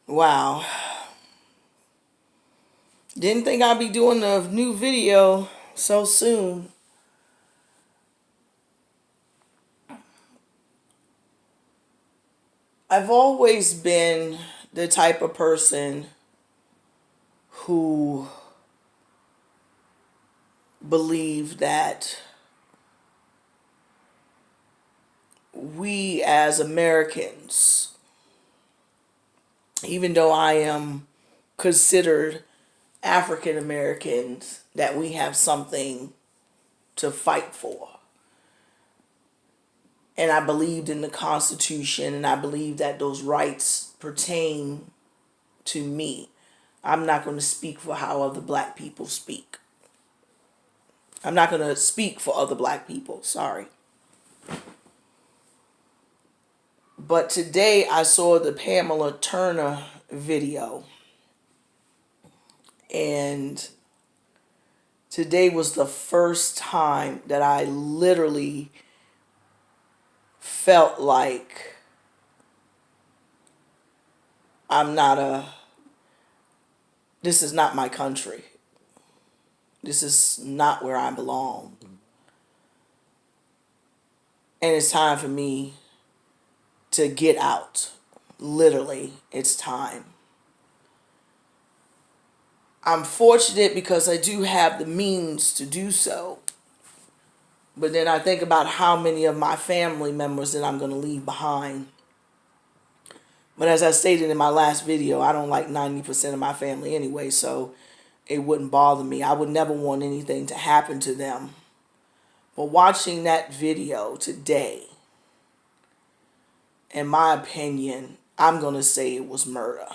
Wow. Didn't think I'd be doing a new video so soon. I've always been the type of person who believed that we as Americans, even though I am considered African Americans, that we have something to fight for. And I believed in the Constitution, and I believed that those rights pertain to me. I'm not going to speak for how other black people speak. I'm not going to speak for other black people, sorry. But today I saw the Pamela Turner video, and today was the first time that I literally felt like this is not my country. This is not where I belong. And it's time for me to get out. Literally, it's time. I'm fortunate because I do have the means to do so. But then I think about how many of my family members that I'm going to leave behind. But as I stated in my last video, I don't like 90% of my family anyway, so it wouldn't bother me. I would never want anything to happen to them. But watching that video today, in my opinion, I'm going to say it was murder.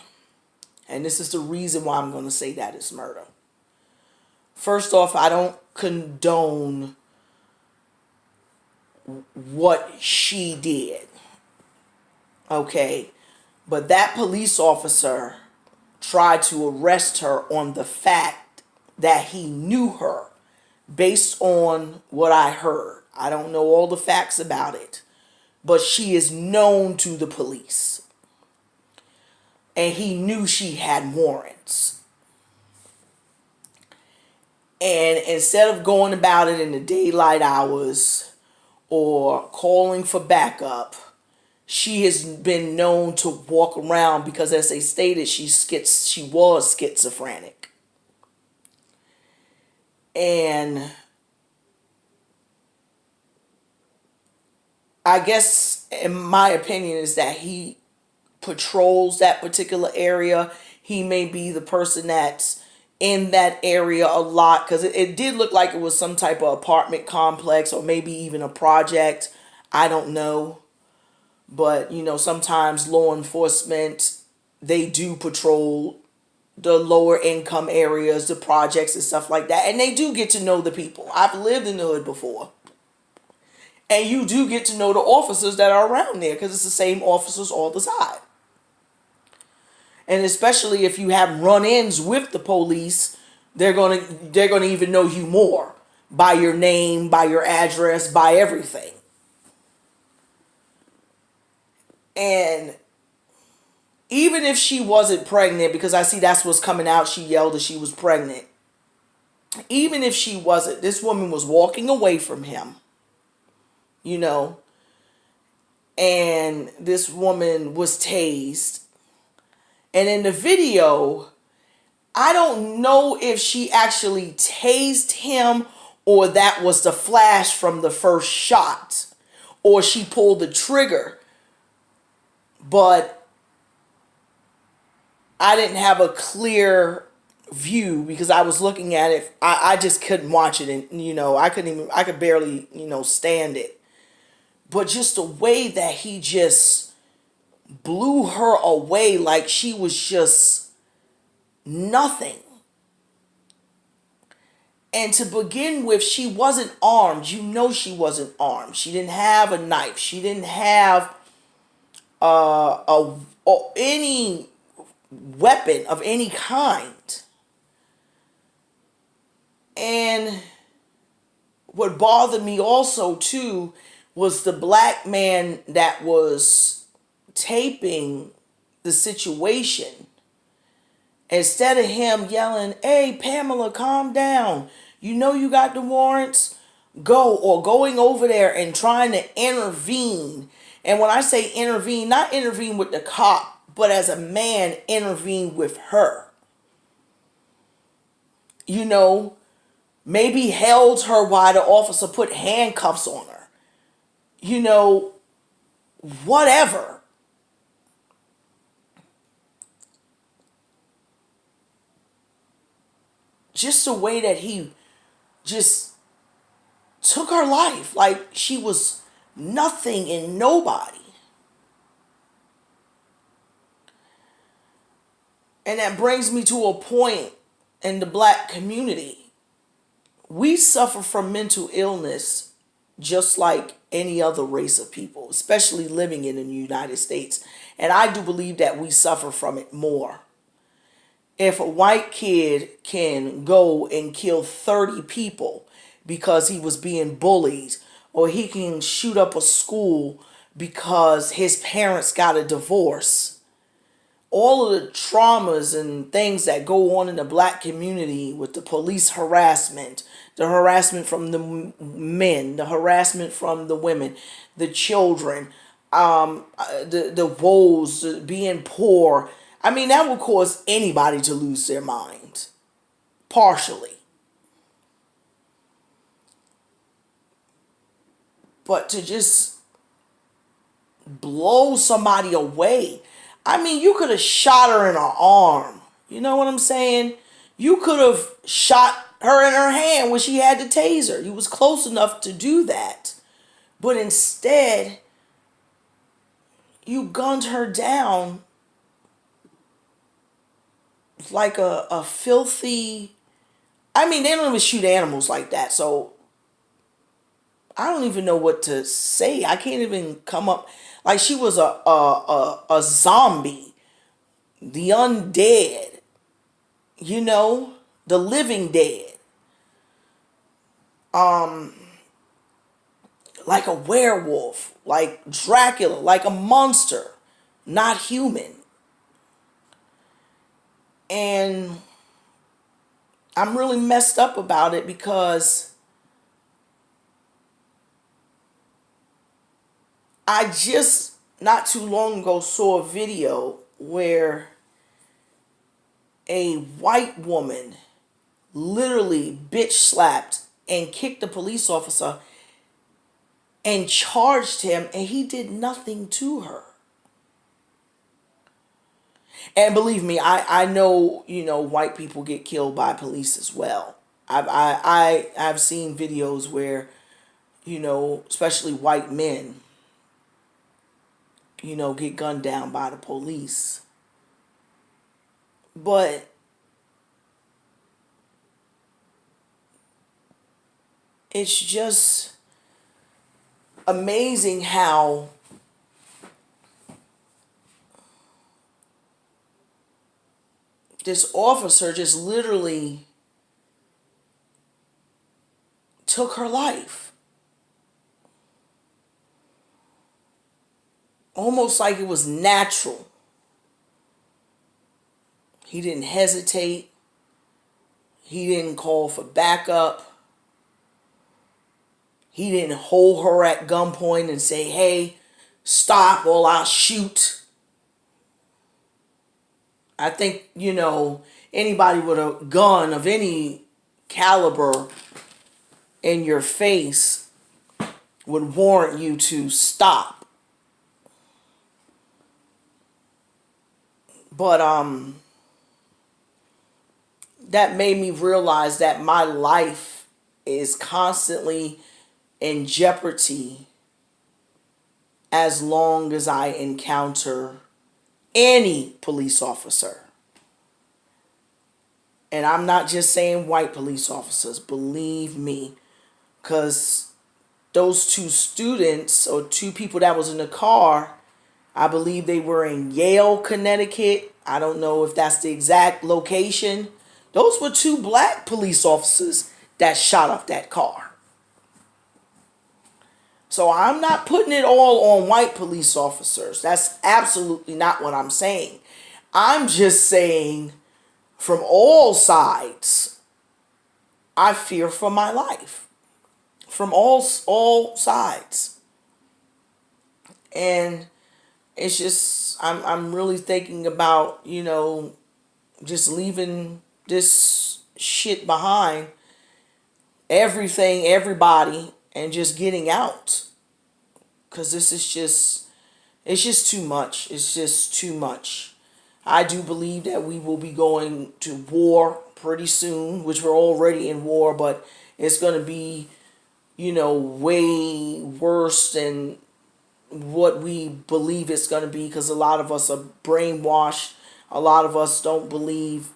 And this is the reason why I'm going to say that it's murder. First off, I don't condone what she did. Okay? But that police officer tried to arrest her on the fact that he knew her based on what I heard. I don't know all the facts about it, but she is known to the police. And he knew she had warrants. And instead of going about it in the daylight hours or calling for backup, she has been known to walk around because, as they stated, she was schizophrenic. And I guess, in my opinion, is that he patrols that particular area. He may be the person that's in that area a lot, because it did look like it was some type of apartment complex or maybe even a project. I don't know. But, sometimes law enforcement, they do patrol the lower income areas, the projects and stuff like that. And they do get to know the people. I've lived in the hood before. And you do get to know the officers that are around there because it's the same officers all the time. And especially if you have run-ins with the police, they're gonna even know you more by your name, by your address, by everything. And even if she wasn't pregnant, because I see that's what's coming out, she yelled that she was pregnant. Even if she wasn't, this woman was walking away from him, and this woman was tased. And in the video, I don't know if she actually tased him or that was the flash from the first shot or she pulled the trigger. But I didn't have a clear view because I was looking at it. I just couldn't watch it, and I could barely stand it. But just the way that he just blew her away like she was just nothing. And to begin with, she wasn't armed. She wasn't armed. She didn't have a knife. She didn't have any weapon of any kind. And what bothered me also too was the black man that was taping the situation, instead of him yelling, "Hey, Pamela, calm down. You know you got the warrants. Go," or going over there and trying to intervene. And when I say intervene, not intervene with the cop, but as a man, intervene with her. You know, maybe held her while the officer put handcuffs on her. You know, whatever. Just the way that he just took her life like she was nothing and nobody. And that brings me to a point in the black community. We suffer from mental illness just like any other race of people, especially living in the United States. And I do believe that we suffer from it more. If a white kid can go and kill 30 people because he was being bullied, or he can shoot up a school because his parents got a divorce, all of the traumas and things that go on in the black community with the police harassment, the harassment from the men, the harassment from the women, the children, the woes, being poor. I mean, that will cause anybody to lose their minds, partially. But to just blow somebody away. I mean, you could have shot her in her arm. You know what I'm saying? You could have shot her in her hand when she had the taser. You was close enough to do that. But instead, you gunned her down like a filthy... I mean, they don't even shoot animals like that. So I don't even know what to say. I can't even come up... Like she was a zombie. The undead. You know? The living dead. Like a werewolf. Like Dracula. Like a monster. Not human. And I'm really messed up about it because I just not too long ago saw a video where a white woman literally bitch slapped and kicked the police officer and charged him, and he did nothing to her. And believe me, I know, you know, white people get killed by police as well. I've seen videos where, you know, especially white men, you know, get gunned down by the police. But it's just amazing how this officer just literally took her life. Almost like it was natural. He didn't hesitate. He didn't call for backup. He didn't hold her at gunpoint and say, "Hey, stop or I'll shoot." I think, you know, anybody with a gun of any caliber in your face would warrant you to stop. But that made me realize that my life is constantly in jeopardy as long as I encounter any police officer. And I'm not just saying white police officers, believe me, because those two students or two people that was in the car, I believe they were in Yale, Connecticut. I don't know if that's the exact location. Those were two black police officers that shot up that car. So I'm not putting it all on white police officers. That's absolutely not what I'm saying. I'm just saying from all sides, I fear for my life. From all sides. And it's just I'm really thinking about, just leaving this shit behind, everything, everybody, and just getting out. Cause this is just it's just too much. It's just too much. I do believe that we will be going to war pretty soon, which we're already in war, but it's going to be, way worse than what we believe it's going to be, because a lot of us are brainwashed. A lot of us don't believe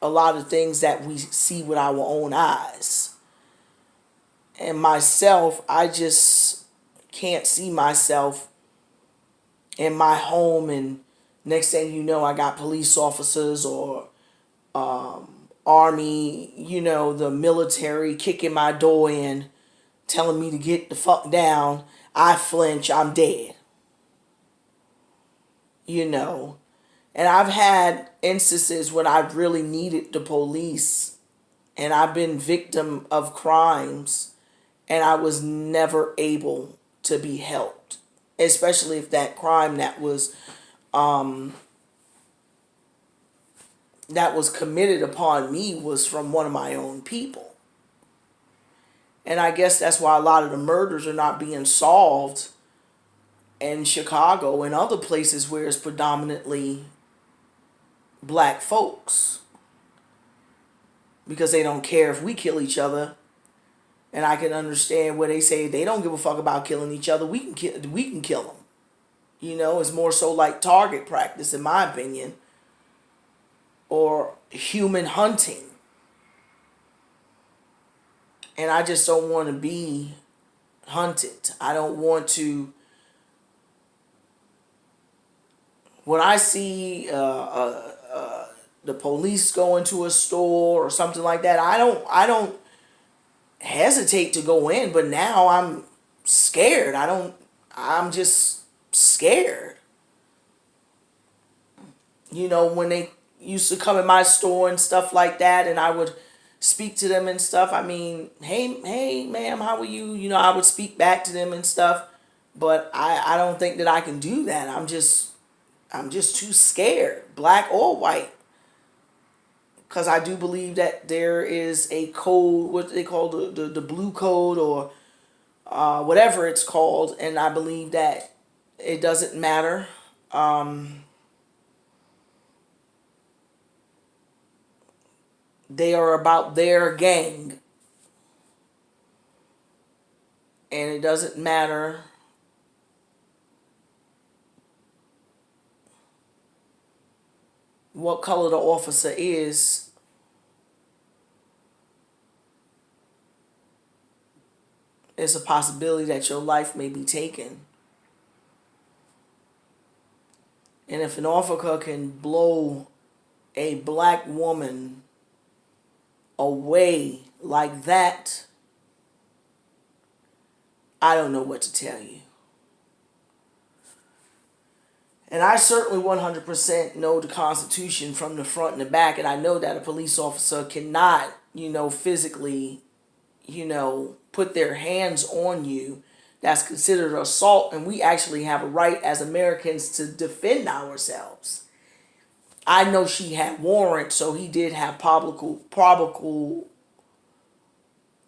a lot of things that we see with our own eyes. And myself, I just can't see myself in my home, and next thing you know, I got police officers or army, the military kicking my door in, telling me to get the fuck down. I flinch, I'm dead. And I've had instances when I really needed the police, and I've been victim of crimes, and I was never able to be helped, especially if that crime that was committed upon me was from one of my own people. And I guess that's why a lot of the murders are not being solved in Chicago and other places where it's predominantly black folks, because they don't care if we kill each other. And I can understand where they say they don't give a fuck about killing each other. We can kill them. It's more so like target practice, in my opinion, or human hunting. And I just don't want to be hunted. I don't want to. When I see the police go into a store or something like that, I don't hesitate to go in. But now I'm scared. I'm just scared. When they used to come in my store and stuff like that, and I would speak to them and stuff. I mean, hey, ma'am, how are you? I would speak back to them and stuff. But I don't think that I can do that. I'm just too scared, black or white. Because I do believe that there is a code, what they call the blue code, or whatever it's called. And I believe that it doesn't matter. They are about their gang. And it doesn't matter what color the officer is. There's a possibility that your life may be taken. And if an officer can blow a black woman away like that, I don't know what to tell you. And I certainly 100% know the Constitution from the front and the back, and I know that a police officer cannot, physically, put their hands on you. That's considered assault, and we actually have a right as Americans to defend ourselves. I know she had warrant, so he did have probable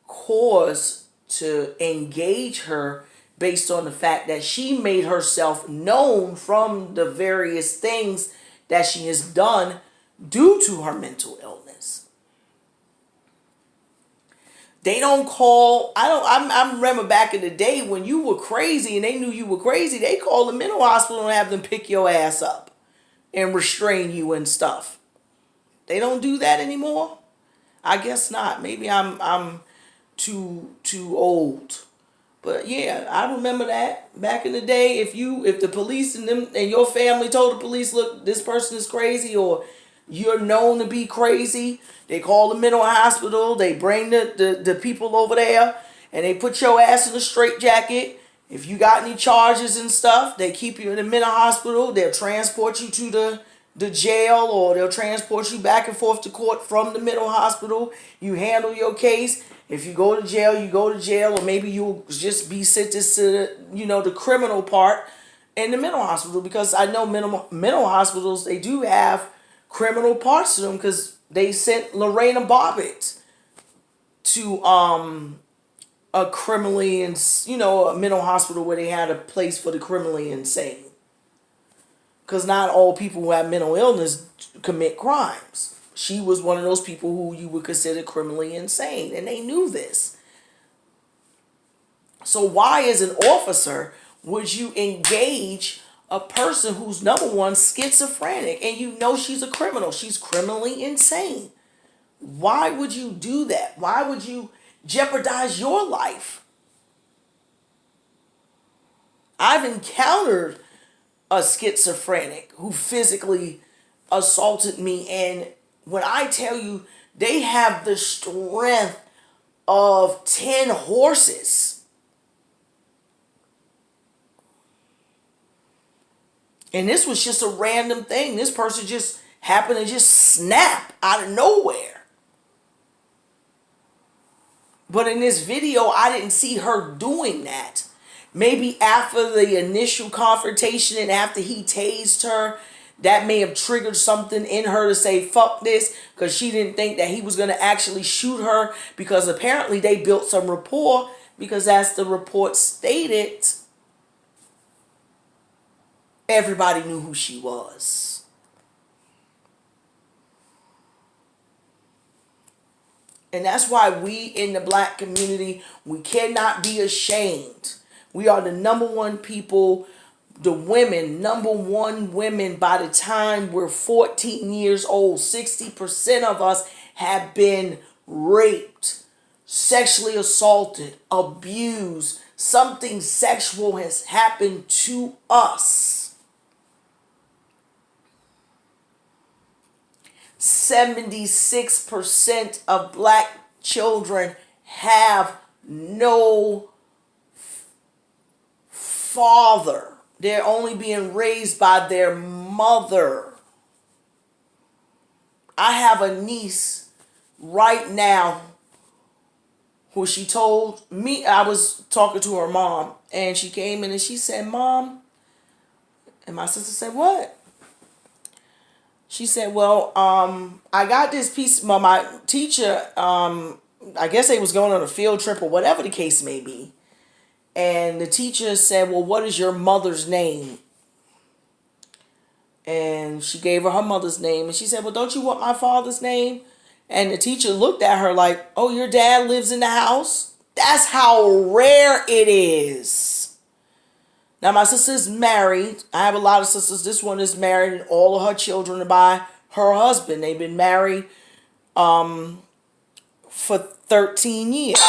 cause to engage her based on the fact that she made herself known from the various things that she has done due to her mental illness. They don't call, I remember back in the day when you were crazy and they knew you were crazy, they called the mental hospital and have them pick your ass up and restrain you and stuff. They don't do that anymore? I guess not. Maybe I'm too old. But yeah, I remember that back in the day. If the police and them and your family told the police, look, this person is crazy, or you're known to be crazy, they call the mental hospital. They bring the people over there, and they put your ass in a straitjacket. If you got any charges and stuff, they keep you in the mental hospital. They'll transport you to the jail, or they'll transport you back and forth to court from the mental hospital. You handle your case. If you go to jail, you go to jail, or maybe you'll just be sentenced to the criminal part in the mental hospital, because I know mental hospitals, they do have criminal parts to them, because they sent Lorena Bobbitt to a criminally and a mental hospital where they had a place for the criminally insane, because not all people who have mental illness commit crimes. She was one of those people who you would consider criminally insane, and they knew this. So why, as an officer, would you engage a person who's, number one, schizophrenic, and you know she's a criminal? She's criminally insane. Why would you do that? Why would you jeopardize your life? I've encountered a schizophrenic who physically assaulted me, and when I tell you, they have the strength of 10 horses. And this was just a random thing. This person just happened to just snap out of nowhere. But in this video, I didn't see her doing that. Maybe after the initial confrontation and after he tased her, that may have triggered something in her to say, fuck this, because she didn't think that he was going to actually shoot her, because apparently they built some rapport, because as the report stated, everybody knew who she was. And that's why we in the black community, we cannot be ashamed. We are the number one people, the women, number one women by the time we're 14 years old. 60% of us have been raped, sexually assaulted, abused. Something sexual has happened to us. 76% of black children have no father. They're only being raised by their mother. I have a niece right now who she told me, I was talking to her mom, and she came in and she said, Mom, and my sister said, what? She said, well, I got this piece, my teacher, I guess they was going on a field trip or whatever the case may be. And the teacher said, well, what is your mother's name? And she gave her mother's name. And she said, well, don't you want my father's name? And the teacher looked at her like, oh, your dad lives in the house? That's how rare it is. Now, my sister's married. I have a lot of sisters. This one is married, and all of her children are by her husband. They've been married for 13 years.